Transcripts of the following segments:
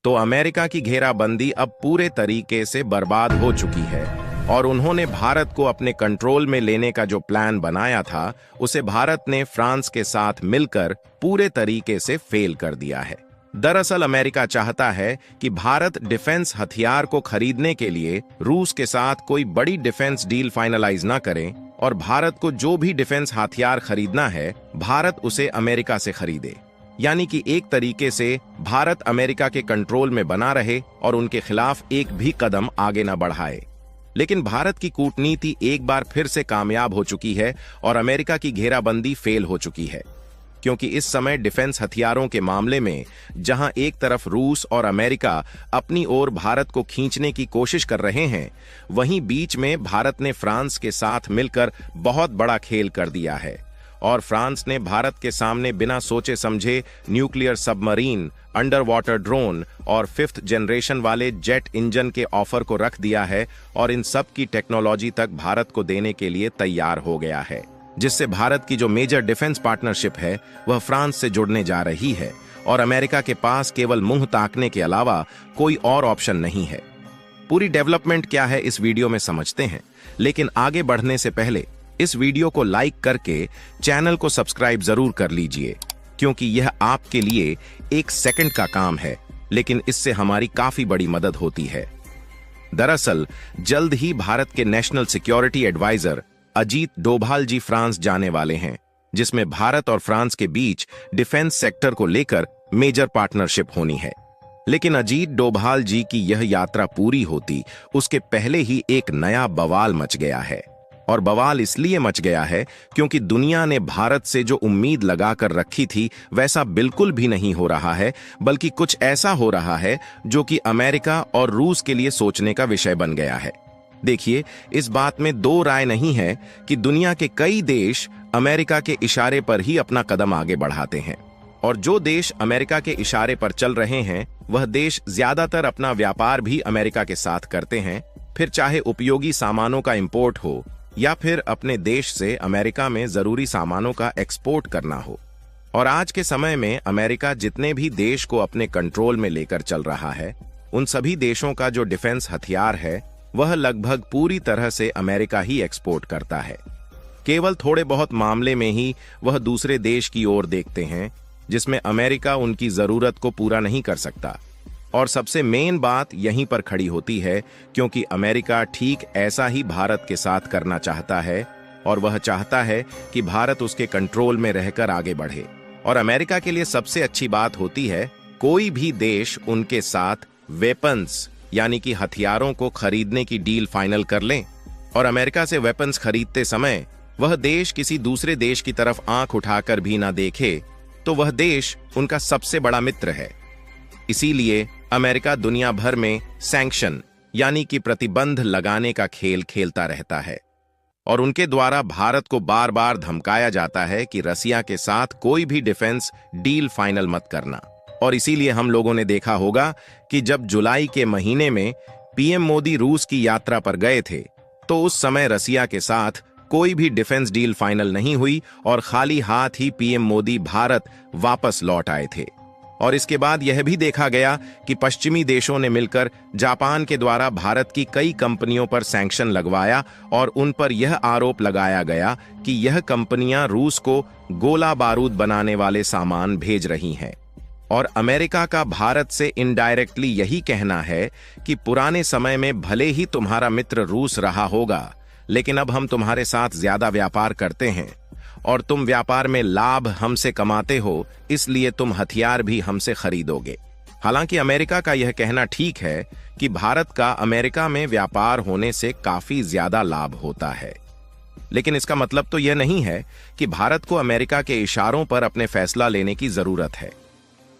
तो अमेरिका की घेराबंदी अब पूरे तरीके से बर्बाद हो चुकी है और उन्होंने भारत को अपने कंट्रोल में लेने का जो प्लान बनाया था उसे भारत ने फ्रांस के साथ मिलकर पूरे तरीके से फेल कर दिया है। दरअसल अमेरिका चाहता है कि भारत डिफेंस हथियार को खरीदने के लिए रूस के साथ कोई बड़ी डिफेंस डील फाइनलाइज ना करे और भारत को जो भी डिफेंस हथियार खरीदना है भारत उसे अमेरिका से खरीदे, यानी कि एक तरीके से भारत अमेरिका के कंट्रोल में बना रहे और उनके खिलाफ एक भी कदम आगे न बढ़ाए। लेकिन भारत की कूटनीति एक बार फिर से कामयाब हो चुकी है और अमेरिका की घेराबंदी फेल हो चुकी है, क्योंकि इस समय डिफेंस हथियारों के मामले में जहां एक तरफ रूस और अमेरिका अपनी ओर भारत को खींचने की कोशिश कर रहे हैं, वहीं बीच में भारत ने फ्रांस के साथ मिलकर बहुत बड़ा खेल कर दिया है और फ्रांस ने भारत के सामने बिना सोचे समझे nuclear submarine, under water drone और 5th जनरेशन वाले जेट इंजन के ऑफर को रख दिया है और इन सब की टेक्नोलॉजी तक भारत को देने के लिए तैयार हो गया है, जिससे भारत की जो मेजर डिफेंस पार्टनरशिप है वह फ्रांस से जुड़ने जा रही है और अमेरिका के पास केवल मुंह ताकने के अलावा कोई और ऑप्शन नहीं है। पूरी डेवलपमेंट क्या है इस वीडियो में समझते हैं, लेकिन आगे बढ़ने से पहले इस वीडियो को लाइक करके चैनल को सब्सक्राइब जरूर कर लीजिए, क्योंकि यह आपके लिए 1 सेकंड का काम है, लेकिन इससे हमारी काफी बड़ी मदद होती है। दरअसल जल्द ही भारत के national security adviser Ajit Doval ji France जाने वाले हैं, जिसमें भारत और फ्रांस के बीच डिफेंस सेक्टर को लेकर मेजर पार्टनरशिप होनी है। लेकिन अजीत डोभाल जी की यह यात्रा पूरी होती उसके पहले ही एक नया बवाल मच गया है, और बवाल इसलिए मच गया है क्योंकि दुनिया ने भारत से जो उम्मीद लगाकर रखी थी वैसा बिल्कुल भी नहीं हो रहा है, बल्कि कुछ ऐसा हो रहा है जो कि अमेरिका और रूस के लिए सोचने का विषय बन गया है। देखिए, इस बात में 2 राय नहीं है कि दुनिया के कई देश अमेरिका के इशारे पर ही अपना कदम आगे बढ़ाते हैं, और जो देश अमेरिका के इशारे पर चल रहे हैं वह देश ज्यादातर अपना व्यापार भी अमेरिका के साथ करते हैं, फिर चाहे उपयोगी सामानों का इंपोर्ट हो या फिर अपने देश से अमेरिका में जरूरी सामानों का एक्सपोर्ट करना हो। और आज के समय में अमेरिका जितने भी देश को अपने कंट्रोल में लेकर चल रहा है, उन सभी देशों का जो डिफेंस हथियार है वह लगभग पूरी तरह से अमेरिका ही एक्सपोर्ट करता है। केवल थोड़े बहुत मामले में ही वह दूसरे देश की ओर देखते हैं जिसमें अमेरिका उनकी जरूरत को पूरा नहीं कर सकता। और सबसे मेन बात यहीं पर खड़ी होती है, क्योंकि अमेरिका ठीक ऐसा ही भारत के साथ करना चाहता है, और वह चाहता है कि भारत उसके कंट्रोल में रहकर आगे बढ़े। और अमेरिका के लिए सबसे अच्छी बात होती है कोई भी देश उनके साथ वेपन्स यानी कि हथियारों को खरीदने की डील फाइनल कर लें, और अमेरिका से वेपन्स खरीदते समय वह देश किसी दूसरे देश की तरफ आंख उठाकर भी ना देखे तो वह देश उनका सबसे बड़ा मित्र है। इसीलिए अमेरिका दुनिया भर में सैंक्शन यानी कि प्रतिबंध लगाने का खेल खेलता रहता है, और उनके द्वारा भारत को बार बार धमकाया जाता है कि रसिया के साथ कोई भी डिफेंस डील फाइनल मत करना। और इसीलिए हम लोगों ने देखा होगा कि जब जुलाई के महीने में पीएम मोदी रूस की यात्रा पर गए थे तो उस समय रसिया के साथ कोई भी डिफेंस डील फाइनल नहीं हुई और खाली हाथ ही पीएम मोदी भारत वापस लौट आए थे। और इसके बाद यह भी देखा गया कि पश्चिमी देशों ने मिलकर जापान के द्वारा भारत की कई कंपनियों पर सैंक्शन लगवाया और उन पर यह आरोप लगाया गया कि यह कंपनियां रूस को गोला बारूद बनाने वाले सामान भेज रही हैं। और अमेरिका का भारत से इनडायरेक्टली यही कहना है कि पुराने समय में भले ही तुम्हारा मित्र रूस रहा होगा, लेकिन अब हम तुम्हारे साथ ज्यादा व्यापार करते हैं और तुम व्यापार में लाभ हमसे कमाते हो, इसलिए तुम हथियार भी हमसे खरीदोगे। हालांकि अमेरिका का यह कहना ठीक है कि भारत का अमेरिका में व्यापार होने से काफी ज्यादा लाभ होता है, लेकिन इसका मतलब तो यह नहीं है कि भारत को अमेरिका के इशारों पर अपने फैसला लेने की जरूरत है।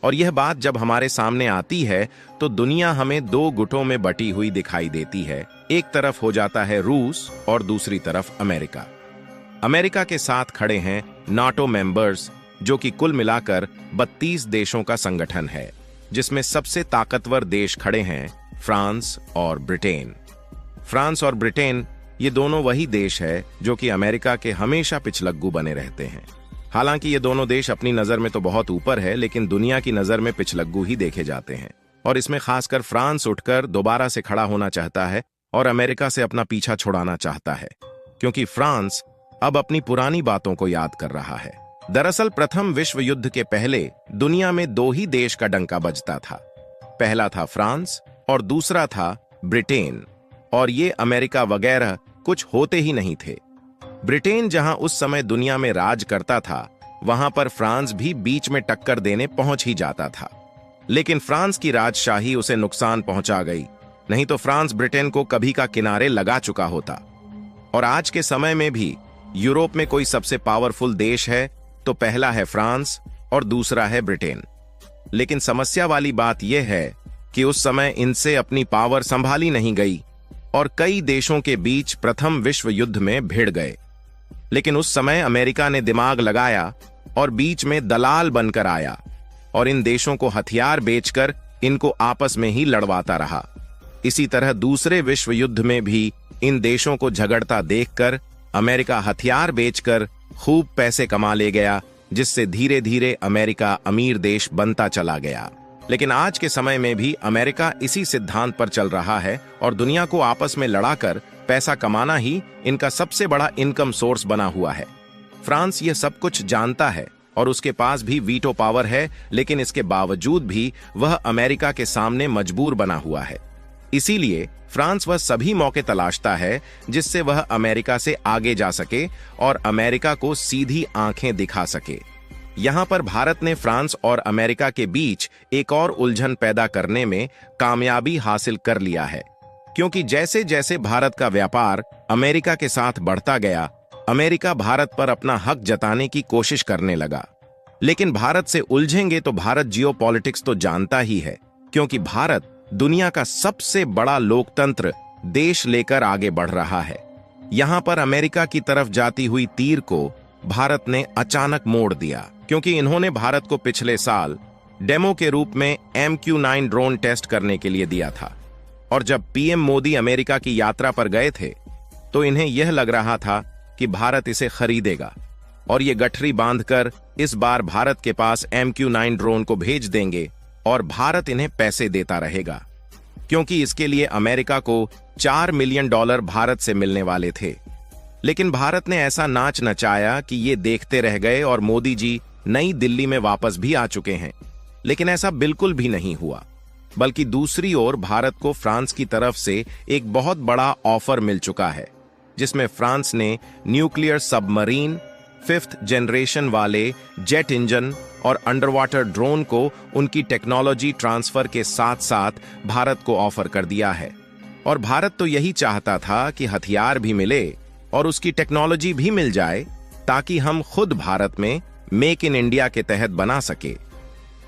और यह बात जब हमारे सामने आती है तो दुनिया हमें 2 गुटों में बटी हुई दिखाई देती है। एक तरफ हो जाता है रूस और दूसरी तरफ अमेरिका। अमेरिका के साथ खड़े हैं नाटो मेंबर्स, जो कि कुल मिलाकर 32 देशों का संगठन है, जिसमें सबसे ताकतवर देश खड़े हैं फ्रांस और ब्रिटेन। फ्रांस और ब्रिटेन ये दोनों वही देश है जो कि अमेरिका के हमेशा पिछलग्गू बने रहते हैं। हालांकि ये दोनों देश अपनी नजर में तो बहुत ऊपर है, लेकिन दुनिया की नजर में पिछलग्गू ही देखे जाते हैं। और इसमें खासकर फ्रांस उठकर दोबारा से खड़ा होना चाहता है और अमेरिका से अपना पीछा छुड़ाना चाहता है, क्योंकि फ्रांस अब अपनी पुरानी बातों को याद कर रहा है। दरअसल प्रथम विश्व युद्ध के पहले दुनिया में दो ही देश का डंका बजता था। पहला था फ्रांस और दूसरा था ब्रिटेन, और ये अमेरिका वगैरह कुछ होते ही नहीं थे। ब्रिटेन जहां उस समय दुनिया में राज करता था, वहां पर फ्रांस भी बीच में टक्कर देने पहुंच ही जाता था। लेकिन फ्रांस की राजशाही उसे नुकसान पहुंचा गई, नहीं तो फ्रांस ब्रिटेन को कभी का किनारे लगा चुका होता। और आज के समय में भी यूरोप में कोई सबसे पावरफुल देश है तो पहला है फ्रांस और दूसरा है ब्रिटेन। लेकिन समस्या वाली बात यह है कि उस समय इनसे अपनी पावर संभाली नहीं गई और कई देशों के बीच प्रथम विश्व युद्ध में भिड़ गए। लेकिन उस समय अमेरिका ने दिमाग लगाया और बीच में दलाल बनकर आया और इन देशों को हथियार बेचकर इनको आपस में ही लड़वाता रहा। इसी तरह दूसरे विश्व युद्ध में भी इन देशों को झगड़ता देखकर अमेरिका हथियार बेचकर खूब पैसे कमा ले गया, जिससे धीरे धीरे अमेरिका अमीर देश बनता चला गया। लेकिन आज के समय में भी अमेरिका इसी सिद्धांत पर चल रहा है और दुनिया को आपस में लड़ाकर पैसा कमाना ही इनका सबसे बड़ा इनकम सोर्स बना हुआ है। फ्रांस ये सब कुछ जानता है और उसके पास भी वीटो पावर है, लेकिन इसके बावजूद भी वह अमेरिका के सामने मजबूर बना हुआ है। इसीलिए फ्रांस वह सभी मौके तलाशता है जिससे वह अमेरिका से आगे जा सके और अमेरिका को सीधी आंखें दिखा सके। यहां पर भारत ने फ्रांस और अमेरिका के बीच एक और उलझन पैदा करने में कामयाबी हासिल कर लिया है, क्योंकि जैसे जैसे भारत का व्यापार अमेरिका के साथ बढ़ता गया, अमेरिका भारत पर अपना हक जताने की कोशिश करने लगा। लेकिन भारत से उलझेंगे तो भारत जियोपॉलिटिक्स तो जानता ही है, क्योंकि भारत दुनिया का सबसे बड़ा लोकतंत्र देश लेकर आगे बढ़ रहा है। यहां पर अमेरिका की तरफ जाती हुई तीर को भारत ने अचानक मोड़ दिया, क्योंकि इन्होंने भारत को पिछले साल डेमो के रूप में MQ-9 ड्रोन टेस्ट करने के लिए दिया था। और जब पीएम मोदी अमेरिका की यात्रा पर गए थे तो इन्हें यह लग रहा था कि भारत इसे खरीदेगा और ये गठरी बांधकर इस बार भारत के पास MQ-9 ड्रोन को भेज देंगे और भारत इन्हें पैसे देता रहेगा, क्योंकि इसके लिए अमेरिका को $4 मिलियन भारत से मिलने वाले थे। लेकिन भारत ने ऐसा नाच नचाया कि ये देखते रह गए और मोदी जी नई दिल्ली में वापस भी आ चुके हैं। लेकिन ऐसा बिल्कुल भी नहीं हुआ, बल्कि दूसरी ओर भारत को फ्रांस की तरफ से एक बहुत बड़ा ऑफर मिल चुका है, जिसमें फ्रांस ने न्यूक्लियर सबमरीन, 5th जनरेशन वाले जेट इंजन और अंडर वाटर ड्रोन को उनकी टेक्नोलॉजी ट्रांसफर के साथ साथ भारत को ऑफर कर दिया है। और भारत तो यही चाहता था कि हथियार भी मिले और उसकी टेक्नोलॉजी भी मिल जाए, ताकि हम खुद भारत में मेक इन इंडिया के तहत बना सके।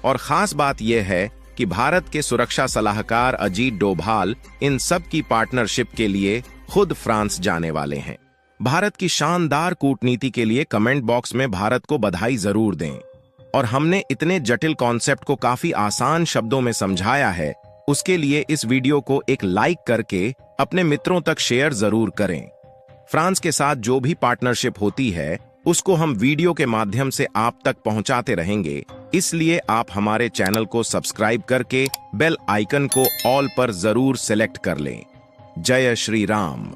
और खास बात यह है कि भारत के सुरक्षा सलाहकार अजीत डोभाल इन सब की पार्टनरशिप के लिए खुद फ्रांस जाने वाले हैं। भारत की शानदार कूटनीति के लिए कमेंट बॉक्स में भारत को बधाई जरूर दें। और हमने इतने जटिल कॉन्सेप्ट को काफी आसान शब्दों में समझाया है, उसके लिए इस वीडियो को एक लाइक करके अपने मित्रों तक शेयर जरूर करें। फ्रांस के साथ जो भी पार्टनरशिप होती है उसको हम वीडियो के माध्यम से आप तक पहुंचाते रहेंगे, इसलिए आप हमारे चैनल को सब्सक्राइब करके बेल आइकन को ऑल पर जरूर सेलेक्ट कर लें। जय श्री राम।